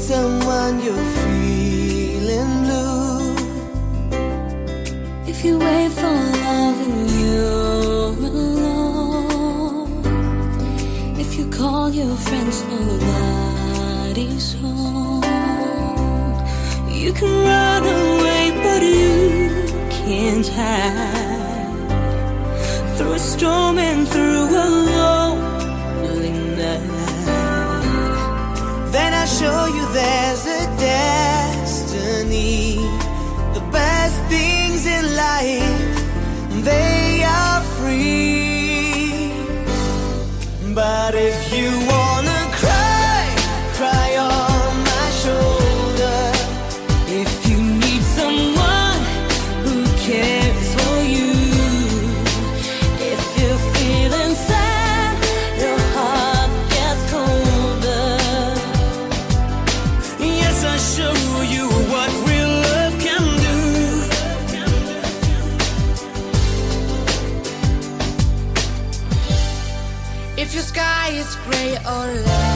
someone you're feeling blue, if you wait for love and you're alone, if you call your friends, nobody's home. You can run away, but you can't hide through a storm and through a lonely night. then I show you there's a destiny. The best things in life, they are free. But if you wanna cry, cry on my shoulder. If you need someone who cares for you, if you're feeling sad, your heart gets colder. Yes, I show you what real love can do. If your sky is gray or light,